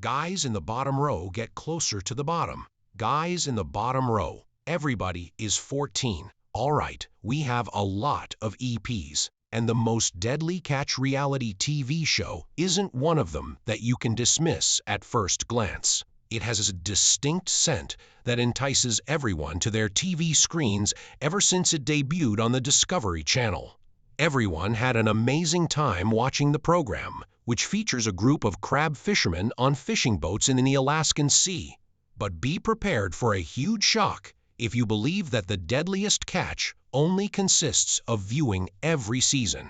Guys in the bottom row get closer to the bottom. Guys in the bottom row. Everybody is 14. All right, we have a lot of EPs, and the most deadly catch reality TV show isn't one of them that you can dismiss at first glance. It has a distinct scent that entices everyone to their TV screens ever since it debuted on the Discovery Channel. Everyone had an amazing time watching the program, which features a group of crab fishermen on fishing boats in the Alaskan Sea. But be prepared for a huge shock if you believe that the Deadliest Catch only consists of viewing every season.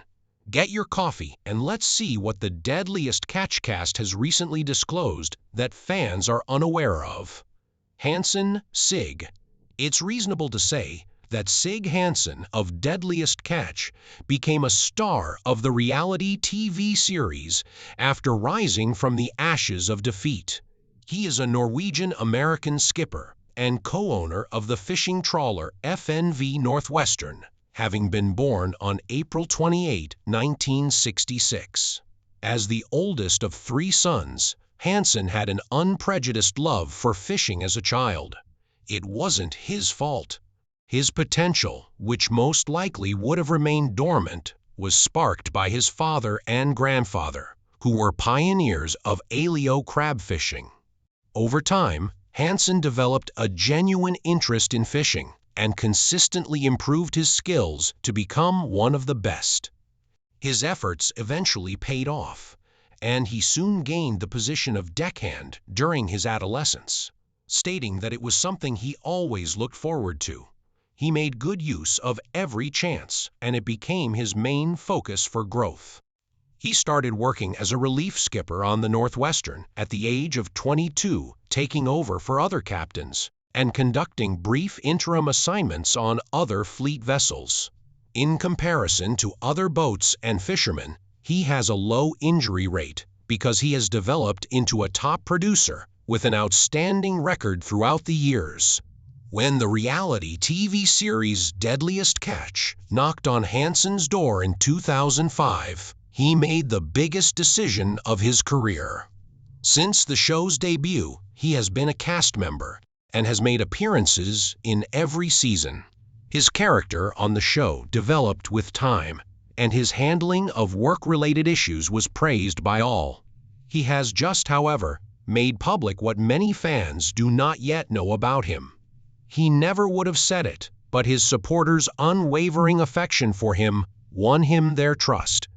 Get your coffee and let's see what the Deadliest Catch cast has recently disclosed that fans are unaware of. Hansen Sig. It's reasonable to say that Sig Hansen of Deadliest Catch became a star of the reality TV series after rising from the ashes of defeat. He is a Norwegian-American skipper and co-owner of the fishing trawler FNV Northwestern, having been born on April 28, 1966. As the oldest of 3 sons, Hansen had an unprejudiced love for fishing as a child. It wasn't his fault. His potential, which most likely would have remained dormant, was sparked by his father and grandfather, who were pioneers of aleo crab fishing. Over time, Hansen developed a genuine interest in fishing and consistently improved his skills to become one of the best. His efforts eventually paid off, and he soon gained the position of deckhand during his adolescence, stating that it was something he always looked forward to. He made good use of every chance, and it became his main focus for growth. He started working as a relief skipper on the Northwestern at the age of 22, taking over for other captains and conducting brief interim assignments on other fleet vessels. In comparison to other boats and fishermen, he has a low injury rate because he has developed into a top producer with an outstanding record throughout the years. When the reality TV series Deadliest Catch knocked on Hansen's door in 2005, he made the biggest decision of his career. Since the show's debut, he has been a cast member and has made appearances in every season. His character on the show developed with time, and his handling of work-related issues was praised by all. He has just, however, made public what many fans do not yet know about him. He never would have said it, but his supporters' unwavering affection for him won him their trust.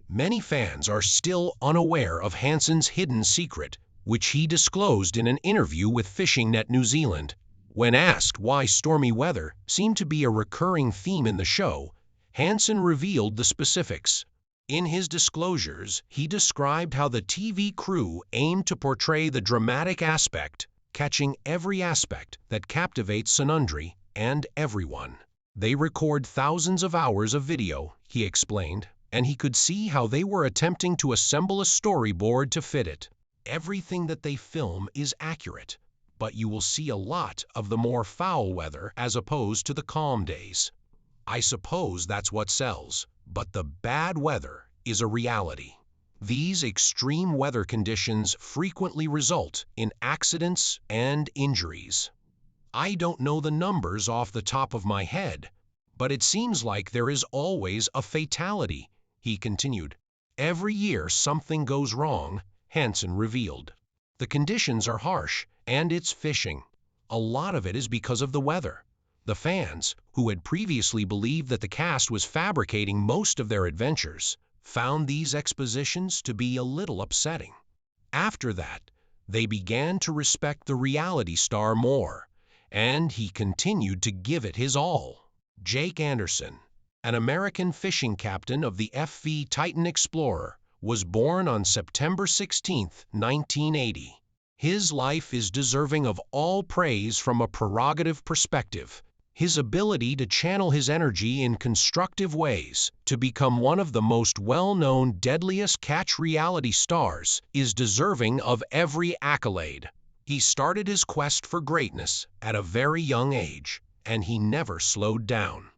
Many fans are still unaware of Hansen's hidden secret, which he disclosed in an interview with Fishing Net New Zealand. When asked why stormy weather seemed to be a recurring theme in the show, Hansen revealed the specifics. In his disclosures, he described how the TV crew aimed to portray the dramatic aspect, catching every aspect that captivates Sunundry and everyone. They record thousands of hours of video, he explained, and he could see how they were attempting to assemble a storyboard to fit it. Everything that they film is accurate, but you will see a lot of the more foul weather as opposed to the calm days. I suppose that's what sells, but the bad weather is a reality. These extreme weather conditions frequently result in accidents and injuries. I don't know the numbers off the top of my head, but it seems like there is always a fatality, he continued. Every year something goes wrong, Hansen revealed. The conditions are harsh, and it's fishing. A lot of it is because of the weather. The fans, who had previously believed that the cast was fabricating most of their adventures, found these expositions to be a little upsetting. After that, they began to respect the reality star more, and he continued to give it his all. Jake Anderson, an American fishing captain of the FV Titan Explorer, was born on September 16, 1980. His life is deserving of all praise from a prerogative perspective. His ability to channel his energy in constructive ways to become one of the most well-known Deadliest Catch reality stars is deserving of every accolade. He started his quest for greatness at a very young age, and he never slowed down.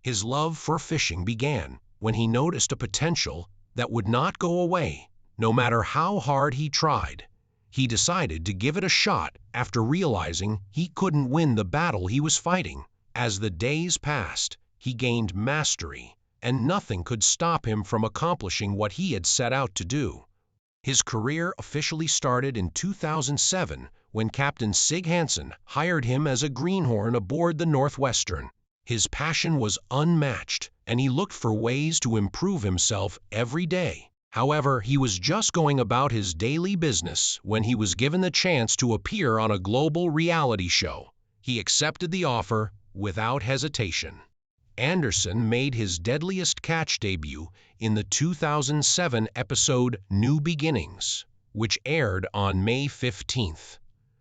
His love for fishing began when he noticed a potential that would not go away, no matter how hard he tried. He decided to give it a shot after realizing he couldn't win the battle he was fighting. As the days passed, he gained mastery, and nothing could stop him from accomplishing what he had set out to do. His career officially started in 2007 when Captain Sig Hansen hired him as a greenhorn aboard the Northwestern. His passion was unmatched, and he looked for ways to improve himself every day. However, he was just going about his daily business when he was given the chance to appear on a global reality show. He accepted the offer without hesitation. Anderson made his Deadliest Catch debut in the 2007 episode New Beginnings, which aired on May 15th.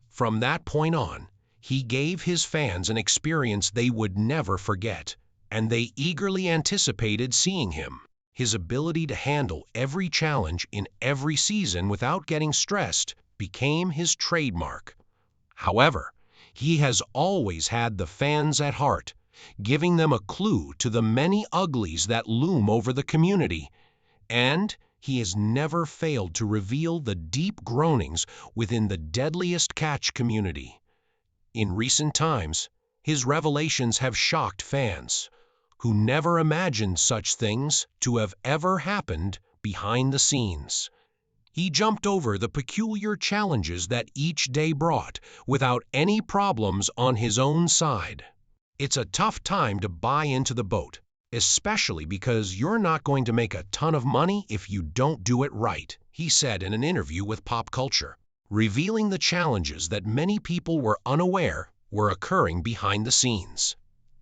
From that point on, he gave his fans an experience they would never forget, and they eagerly anticipated seeing him. His ability to handle every challenge in every season without getting stressed became his trademark. However, he has always had the fans at heart, giving them a clue to the many uglies that loom over the community, and he has never failed to reveal the deep groanings within the Deadliest Catch community. In recent times, his revelations have shocked fans, who never imagined such things to have ever happened behind the scenes. He jumped over the peculiar challenges that each day brought without any problems on his own side. It's a tough time to buy into the boat, especially because you're not going to make a ton of money if you don't do it right, he said in an interview with Pop Culture, revealing the challenges that many people were unaware were occurring behind the scenes.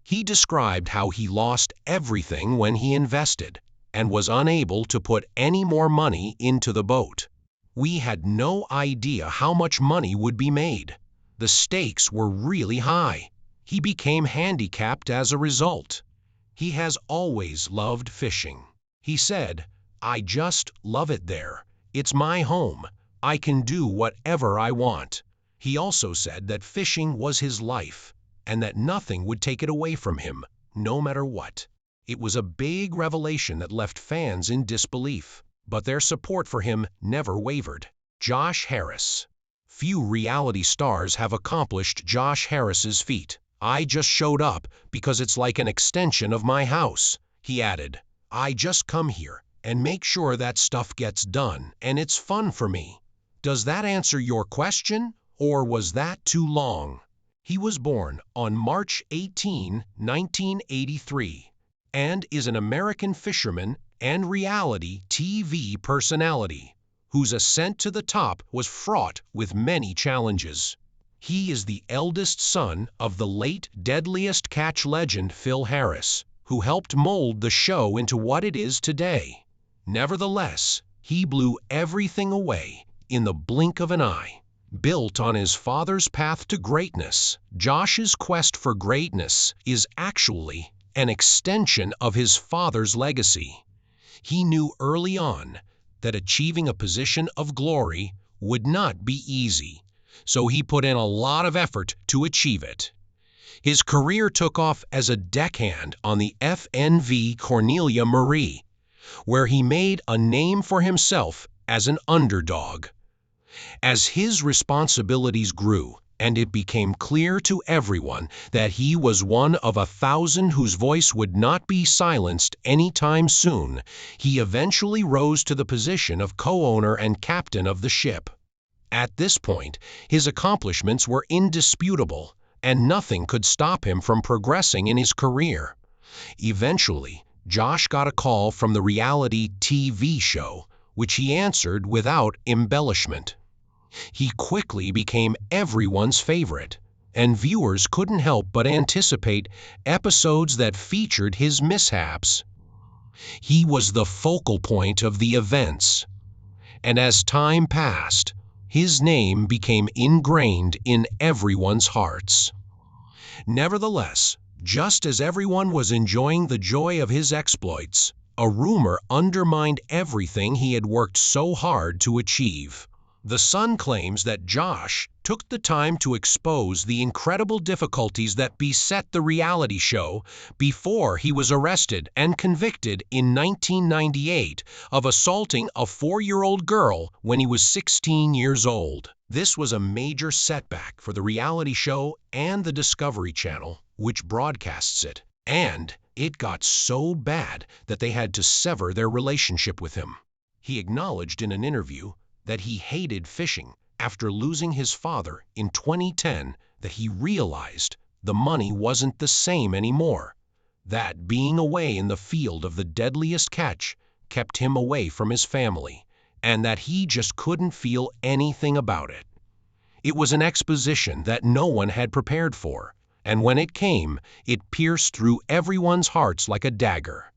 He described how he lost everything when he invested and was unable to put any more money into the boat. We had no idea how much money would be made. The stakes were really high. He became handicapped as a result. He has always loved fishing. He said, "I just love it there. It's my home. I can do whatever I want." He also said that fishing was his life, and that nothing would take it away from him, no matter what. It was a big revelation that left fans in disbelief, but their support for him never wavered. Josh Harris. Few reality stars have accomplished Josh Harris's feat. "I just showed up because it's like an extension of my house," he added. "I just come here and make sure that stuff gets done, and it's fun for me." Does that answer your question, or was that too long? He was born on March 18, 1983, and is an American fisherman and reality TV personality, whose ascent to the top was fraught with many challenges. He is the eldest son of the late Deadliest Catch legend Phil Harris, who helped mold the show into what it is today. Nevertheless, he blew everything away in the blink of an eye. Built on his father's path to greatness, Josh's quest for greatness is actually an extension of his father's legacy. He knew early on that achieving a position of glory would not be easy, so he put in a lot of effort to achieve it. His career took off as a deckhand on the FNV Cornelia Marie, where he made a name for himself as an underdog. As his responsibilities grew, and it became clear to everyone that he was one of 1,000 whose voice would not be silenced anytime soon, he eventually rose to the position of co-owner and captain of the ship. At this point, his accomplishments were indisputable, and nothing could stop him from progressing in his career. Eventually, Josh got a call from the reality TV show, which he answered without embellishment. He quickly became everyone's favorite, and viewers couldn't help but anticipate episodes that featured his mishaps. He was the focal point of the events, and as time passed, his name became ingrained in everyone's hearts. Nevertheless, just as everyone was enjoying the joy of his exploits, a rumor undermined everything he had worked so hard to achieve. The Sun claims that Josh took the time to expose the incredible difficulties that beset the reality show before he was arrested and convicted in 1998 of assaulting a 4-year-old girl when he was 16 years old. This was a major setback for the reality show and the Discovery Channel, which broadcasts it. And it got so bad that they had to sever their relationship with him. He acknowledged in an interview that he hated fishing after losing his father in 2010, that he realized the money wasn't the same anymore, that being away in the field of the deadliest catch kept him away from his family, and that he just couldn't feel anything about it. It was an exposition that no one had prepared for, and when it came, it pierced through everyone's hearts like a dagger.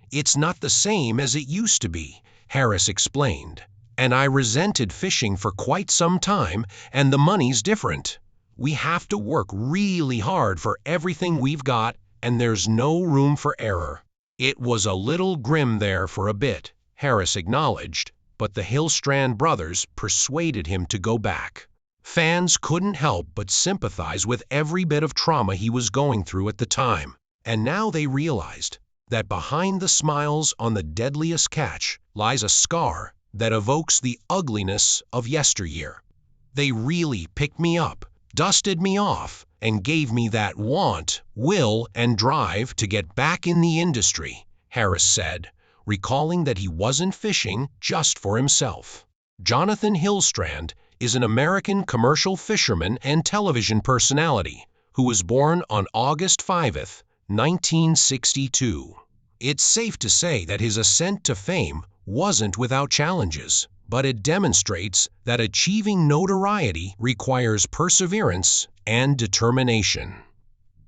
"It's not the same as it used to be," Harris explained. "And I resented fishing for quite some time, and the money's different. We have to work really hard for everything we've got, and there's no room for error." It was a little grim there for a bit, Harris acknowledged, but the Hillstrand brothers persuaded him to go back. Fans couldn't help but sympathize with every bit of trauma he was going through at the time, and now they realized that behind the smiles on the deadliest catch lies a scar that evokes the ugliness of yesteryear. "They really picked me up, dusted me off, and gave me that want, will, and drive to get back in the industry," Harris said, recalling that he wasn't fishing just for himself. Jonathan Hillstrand is an American commercial fisherman and television personality who was born on August 5, 1962. It's safe to say that his ascent to fame wasn't without challenges, but it demonstrates that achieving notoriety requires perseverance and determination.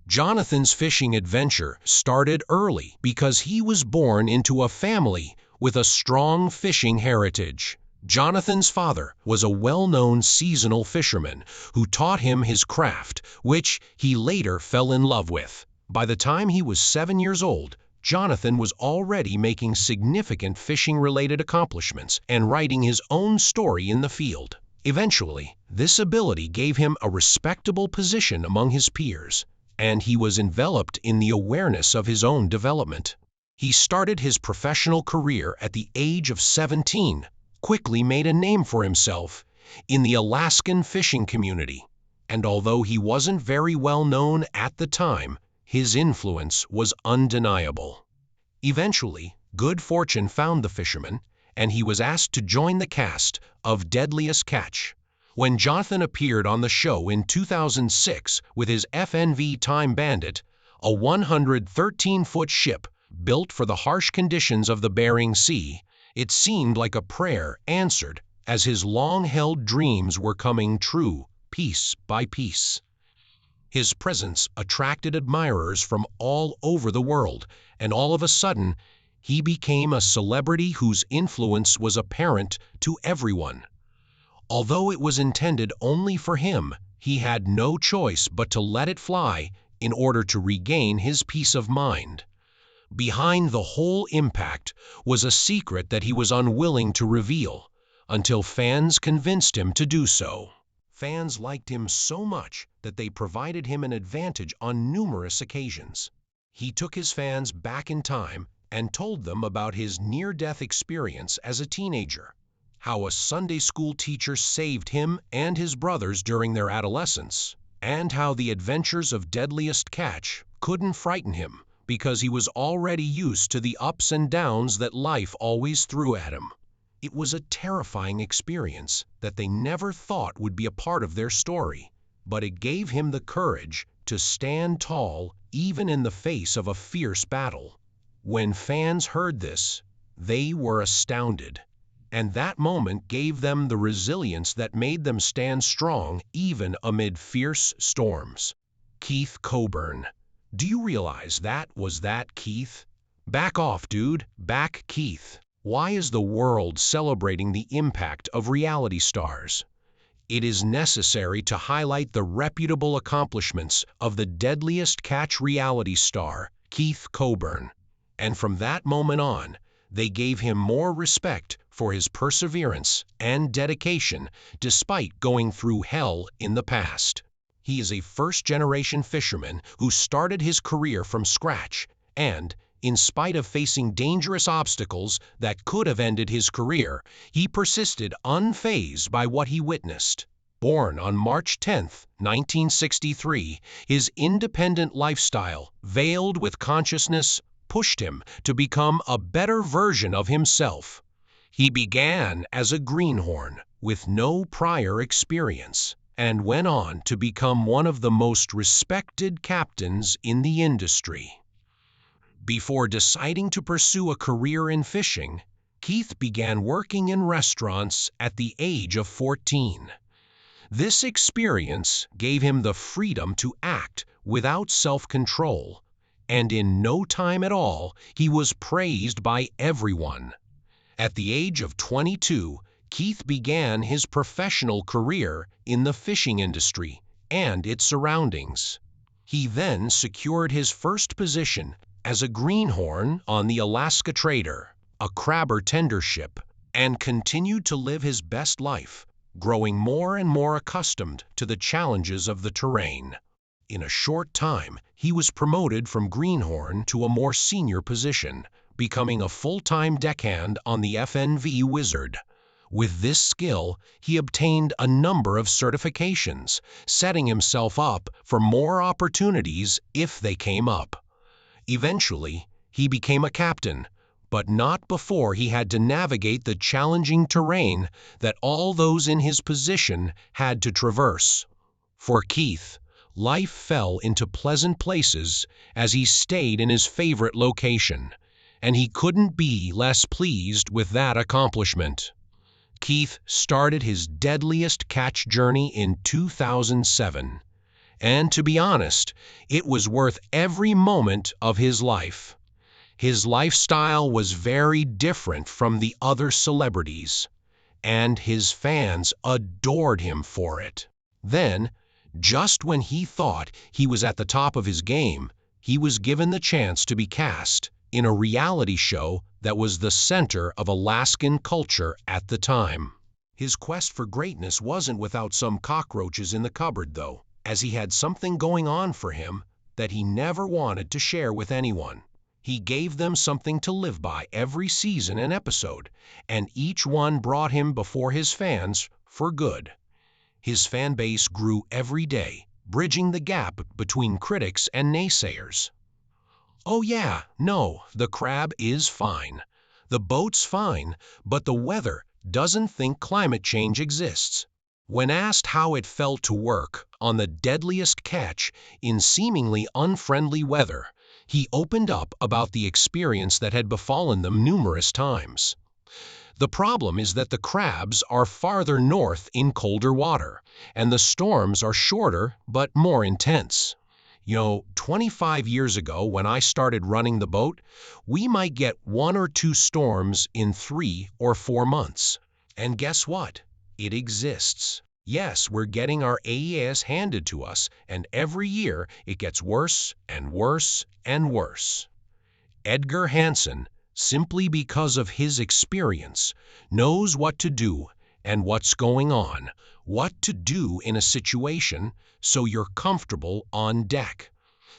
Jonathan's fishing adventure started early because he was born into a family with a strong fishing heritage. Jonathan's father was a well-known seasonal fisherman who taught him his craft, which he later fell in love with. By the time he was 7 years old, Jonathan was already making significant fishing-related accomplishments and writing his own story in the field. Eventually, this ability gave him a respectable position among his peers, and he was enveloped in the awareness of his own development. He started his professional career at the age of 17, quickly made a name for himself in the Alaskan fishing community, and although he wasn't very well known at the time, his influence was undeniable. Eventually, good fortune found the fisherman, and he was asked to join the cast of Deadliest Catch. When Jonathan appeared on the show in 2006 with his FNV Time Bandit, a 113-foot ship built for the harsh conditions of the Bering Sea, it seemed like a prayer answered as his long-held dreams were coming true, piece by piece. His presence attracted admirers from all over the world, and all of a sudden, he became a celebrity whose influence was apparent to everyone. Although it was intended only for him, he had no choice but to let it fly in order to regain his peace of mind. Behind the whole impact was a secret that he was unwilling to reveal, until fans convinced him to do so. Fans liked him so much that they provided him an advantage on numerous occasions. He took his fans back in time and told them about his near-death experience as a teenager, how a Sunday school teacher saved him and his brothers during their adolescence, and how the adventures of Deadliest Catch couldn't frighten him because he was already used to the ups and downs that life always threw at him. It was a terrifying experience that they never thought would be a part of their story, but it gave him the courage to stand tall even in the face of a fierce battle. When fans heard this, they were astounded, and that moment gave them the resilience that made them stand strong even amid fierce storms. Keith Coburn. Do you realize that was Keith? Back off, dude. Back Keith. Why is the world celebrating the impact of reality stars? It is necessary to highlight the reputable accomplishments of the Deadliest Catch reality star, Keith Coburn. And from that moment on, They gave him more respect for his perseverance and dedication despite going through hell in the past. He is a first-generation fisherman who started his career from scratch and, in spite of facing dangerous obstacles that could have ended his career, he persisted unfazed by what he witnessed. Born on March 10, 1963, his independent lifestyle, veiled with consciousness, pushed him to become a better version of himself. He began as a greenhorn with no prior experience and went on to become one of the most respected captains in the industry. Before deciding to pursue a career in fishing, Keith began working in restaurants at the age of 14. This experience gave him the freedom to act without self-control, and in no time at all, he was praised by everyone. At the age of 22, Keith began his professional career in the fishing industry and its surroundings. He then secured his first position as a greenhorn on the Alaska Trader, a crabber tender ship, and continued to live his best life, growing more and more accustomed to the challenges of the terrain. In a short time, he was promoted from greenhorn to a more senior position, becoming a full-time deckhand on the FNV Wizard. With this skill, he obtained a number of certifications, setting himself up for more opportunities if they came up. Eventually, he became a captain, but not before he had to navigate the challenging terrain that all those in his position had to traverse. For Keith, life fell into pleasant places as he stayed in his favorite location, and he couldn't be less pleased with that accomplishment. Keith started his Deadliest Catch journey in 2007, and to be honest, it was worth every moment of his life. His lifestyle was very different from the other celebrities, and his fans adored him for it. Then, just when he thought he was at the top of his game, he was given the chance to be cast in a reality show that was the center of Alaskan culture at the time. His quest for greatness wasn't without some cockroaches in the cupboard, though, as he had something going on for him that he never wanted to share with anyone. He gave them something to live by every season and episode, and each one brought him before his fans for good. His fan base grew every day, bridging the gap between critics and naysayers. Oh yeah, no, the crab is fine. The boat's fine, but the weather doesn't think climate change exists. When asked how it felt to work on the Deadliest Catch in seemingly unfriendly weather, he opened up about the experience that had befallen them numerous times. The problem is that the crabs are farther north in colder water, and the storms are shorter but more intense. 25 years ago when I started running the boat, we might get 1 or 2 storms in 3 or 4 months. And guess what? It exists. Yes, we're getting our AES handed to us, and every year it gets worse and worse and worse. Edgar Hansen, simply because of his experience, knows what to do and what's going on, what to do in a situation so you're comfortable on deck.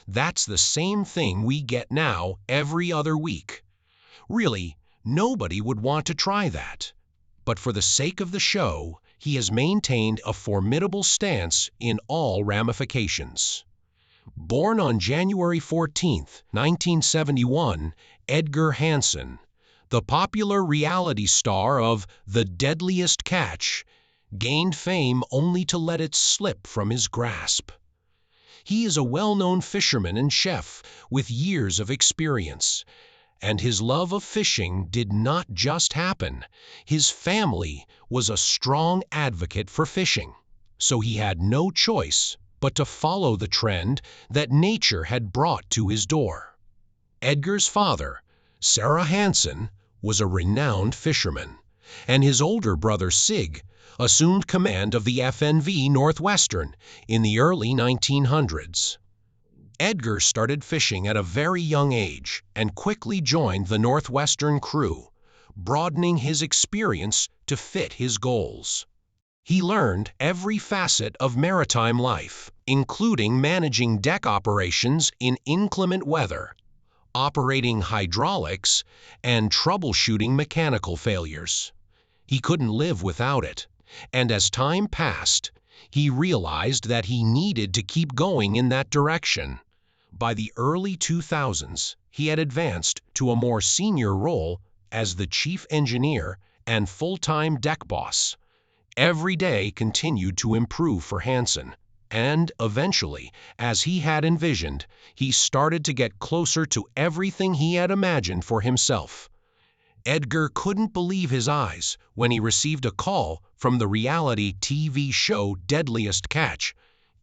That's the same thing we get now every other week. Really, nobody would want to try that. But for the sake of the show, he has maintained a formidable stance in all ramifications. Born on January 14, 1971, Edgar Hansen, the popular reality star of The Deadliest Catch, gained fame only to let it slip from his grasp. He is a well-known fisherman and chef with years of experience, and his love of fishing did not just happen. His family was a strong advocate for fishing, so he had no choice but to follow the trend that nature had brought to his door. Edgar's father, Sarah Hansen, was a renowned fisherman, and his older brother Sig assumed command of the FNV Northwestern in the early 1900s. Edgar started fishing at a very young age and quickly joined the Northwestern crew, broadening his experience to fit his goals. He learned every facet of maritime life, including managing deck operations in inclement weather, operating hydraulics, and troubleshooting mechanical failures. He couldn't live without it, and as time passed, he realized that he needed to keep going in that direction. By the early 2000s, he had advanced to a more senior role as the chief engineer and full-time deck boss. Every day continued to improve for Hansen, and eventually, as he had envisioned, he started to get closer to everything he had imagined for himself. Edgar couldn't believe his eyes when he received a call from the reality TV show Deadliest Catch,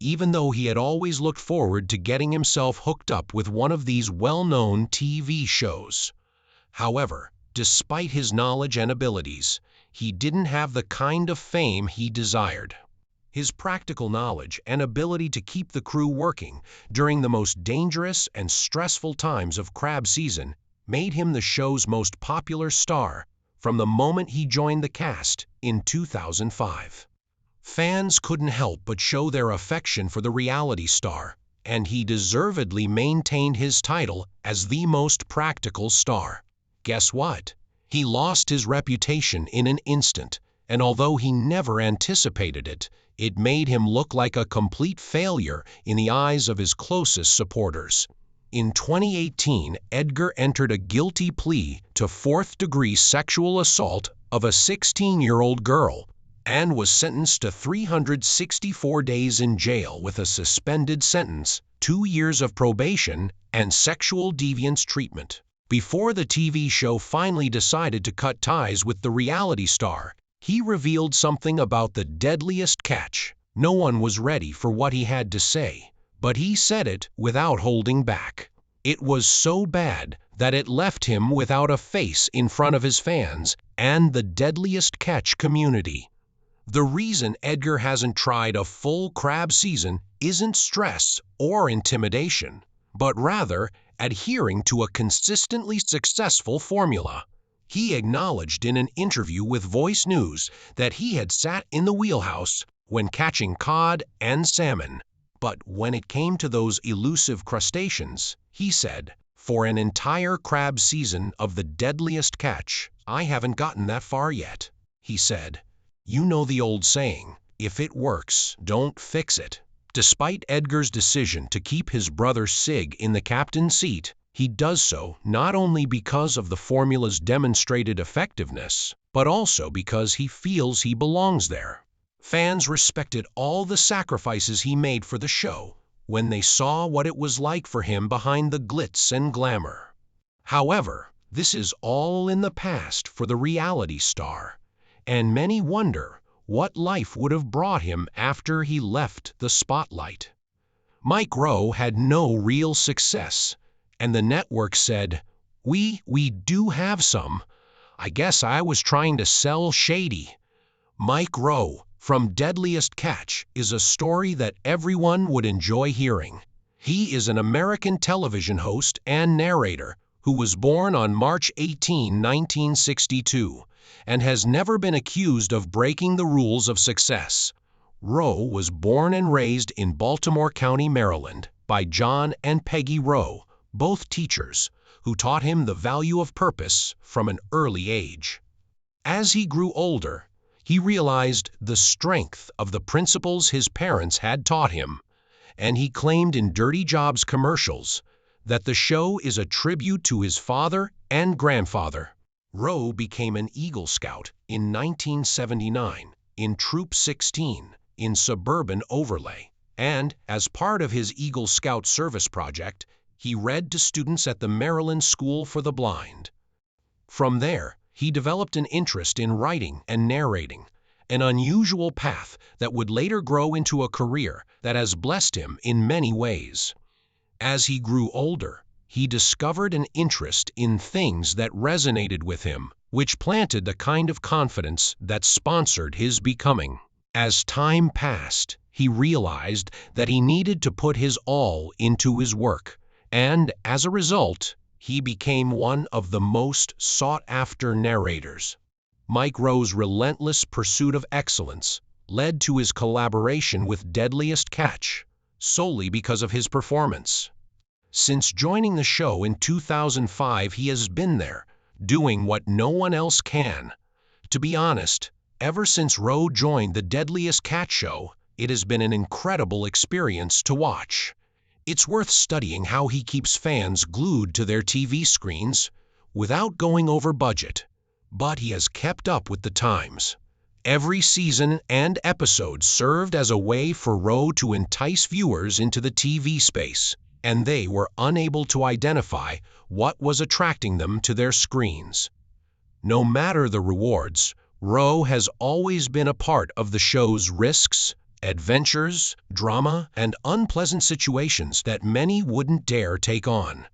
even though he had always looked forward to getting himself hooked up with one of these well-known TV shows. However, despite his knowledge and abilities, he didn't have the kind of fame he desired. His practical knowledge and ability to keep the crew working during the most dangerous and stressful times of crab season made him the show's most popular star from the moment he joined the cast in 2005. Fans couldn't help but show their affection for the reality star, and he deservedly maintained his title as the most practical star. Guess what? He lost his reputation in an instant, and although he never anticipated it, it made him look like a complete failure in the eyes of his closest supporters. In 2018, Edgar entered a guilty plea to fourth-degree sexual assault of a 16-year-old girl and was sentenced to 364 days in jail with a suspended sentence, 2 years of probation, and sexual deviance treatment. Before the TV show finally decided to cut ties with the reality star, he revealed something about the deadliest catch. No one was ready for what he had to say, but he said it without holding back. It was so bad that it left him without a face in front of his fans and the Deadliest Catch community. The reason Edgar hasn't tried a full crab season isn't stress or intimidation, but rather adhering to a consistently successful formula. He acknowledged in an interview with Voice News that he had sat in the wheelhouse when catching cod and salmon. But when it came to those elusive crustaceans, he said, "For an entire crab season of the Deadliest Catch, I haven't gotten that far yet," he said. You know the old saying, if it works, don't fix it. Despite Edgar's decision to keep his brother Sig in the captain's seat, he does so not only because of the formula's demonstrated effectiveness, but also because he feels he belongs there. Fans respected all the sacrifices he made for the show when they saw what it was like for him behind the glitz and glamour. However, this is all in the past for the reality star, and many wonder what life would have brought him after he left the spotlight. Mike Rowe had no real success, and the network said, we do have some. I guess I was trying to sell shady." Mike Rowe from Deadliest Catch is a story that everyone would enjoy hearing. He is an American television host and narrator who was born on March 18, 1962, and has never been accused of breaking the rules of success. Rowe was born and raised in Baltimore County, Maryland, by John and Peggy Rowe, both teachers, who taught him the value of purpose from an early age. As he grew older, he realized the strength of the principles his parents had taught him, and he claimed in Dirty Jobs commercials that the show is a tribute to his father and grandfather. Rowe became an Eagle Scout in 1979 in Troop 16 in suburban Overlay, and as part of his Eagle Scout service project, he read to students at the Maryland School for the Blind. From there, he developed an interest in writing and narrating, an unusual path that would later grow into a career that has blessed him in many ways. As he grew older, he discovered an interest in things that resonated with him, which planted the kind of confidence that sponsored his becoming. As time passed, he realized that he needed to put his all into his work, and as a result, he became one of the most sought-after narrators. Mike Rowe's relentless pursuit of excellence led to his collaboration with Deadliest Catch, solely because of his performance. Since joining the show in 2005, he has been there, doing what no one else can. To be honest, ever since Rowe joined the Deadliest Catch show, it has been an incredible experience to watch. It's worth studying how he keeps fans glued to their TV screens without going over budget, but he has kept up with the times. Every season and episode served as a way for Rowe to entice viewers into the TV space, and they were unable to identify what was attracting them to their screens. No matter the rewards, Rowe has always been a part of the show's risks, adventures, drama, and unpleasant situations that many wouldn't dare take on.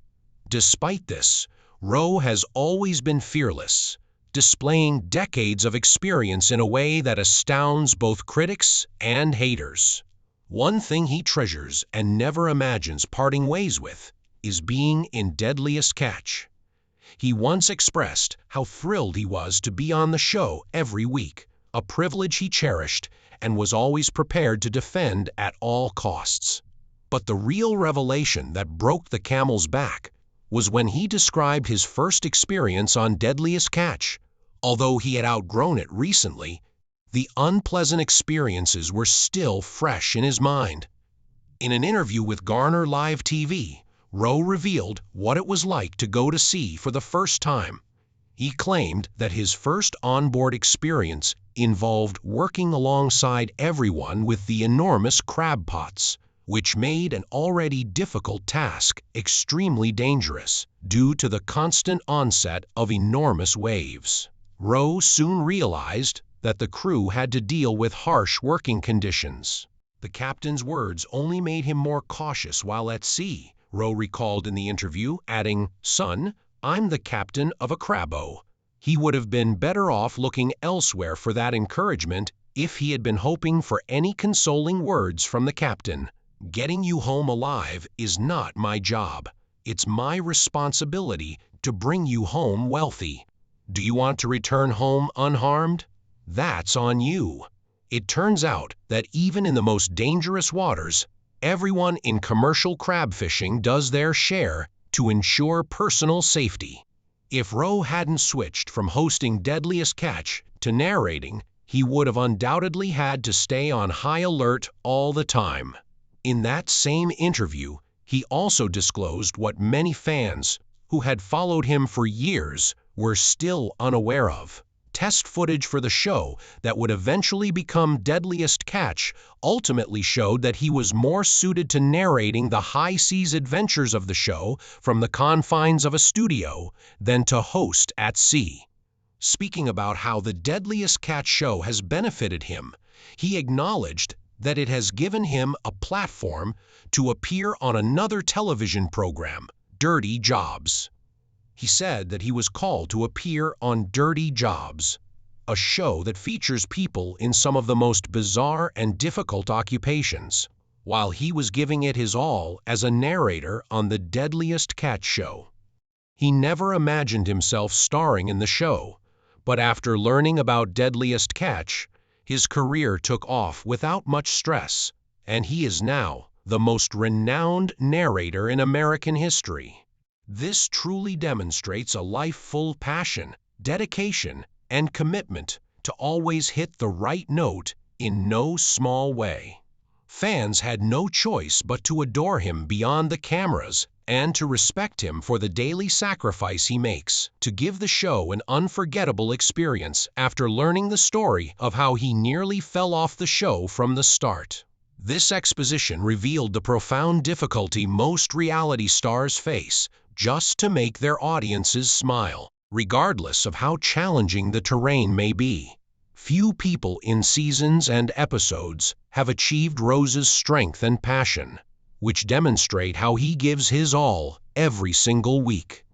Despite this, Rowe has always been fearless, displaying decades of experience in a way that astounds both critics and haters. One thing he treasures and never imagines parting ways with is being in Deadliest Catch. He once expressed how thrilled he was to be on the show every week, a privilege he cherished and was always prepared to defend at all costs. But the real revelation that broke the camel's back was when he described his first experience on Deadliest Catch. Although he had outgrown it recently, the unpleasant experiences were still fresh in his mind. In an interview with Garner Live TV, Rowe revealed what it was like to go to sea for the first time. He claimed that his first onboard experience involved working alongside everyone with the enormous crab pots, which made an already difficult task extremely dangerous due to the constant onset of enormous waves. Rowe soon realized that the crew had to deal with harsh working conditions. The captain's words only made him more cautious while at sea, Rowe recalled in the interview, adding, "Son, I'm the captain of a crabbo." He would have been better off looking elsewhere for that encouragement if he had been hoping for any consoling words from the captain. "Getting you home alive is not my job. It's my responsibility to bring you home wealthy. Do you want to return home unharmed? That's on you." It turns out that even in the most dangerous waters, everyone in commercial crab fishing does their share to ensure personal safety. If Rowe hadn't switched from hosting Deadliest Catch to narrating, he would have undoubtedly had to stay on high alert all the time. In that same interview, he also disclosed what many fans, who had followed him for years, were still unaware of. Test footage for the show that would eventually become Deadliest Catch ultimately showed that he was more suited to narrating the high seas adventures of the show from the confines of a studio than to host at sea. Speaking about how the Deadliest Catch show has benefited him, he acknowledged that it has given him a platform to appear on another television program, Dirty Jobs. He said that he was called to appear on Dirty Jobs, a show that features people in some of the most bizarre and difficult occupations, while he was giving it his all as a narrator on the Deadliest Catch show. He never imagined himself starring in the show, but after learning about Deadliest Catch, his career took off without much stress, and he is now the most renowned narrator in American history. This truly demonstrates a life full of passion, dedication, and commitment to always hit the right note in no small way. Fans had no choice but to adore him beyond the cameras and to respect him for the daily sacrifice he makes to give the show an unforgettable experience after learning the story of how he nearly fell off the show from the start. This exposition revealed the profound difficulty most reality stars face just to make their audiences smile, regardless of how challenging the terrain may be. Few people in seasons and episodes have achieved Rowe's strength and passion, which demonstrate how he gives his all every single week.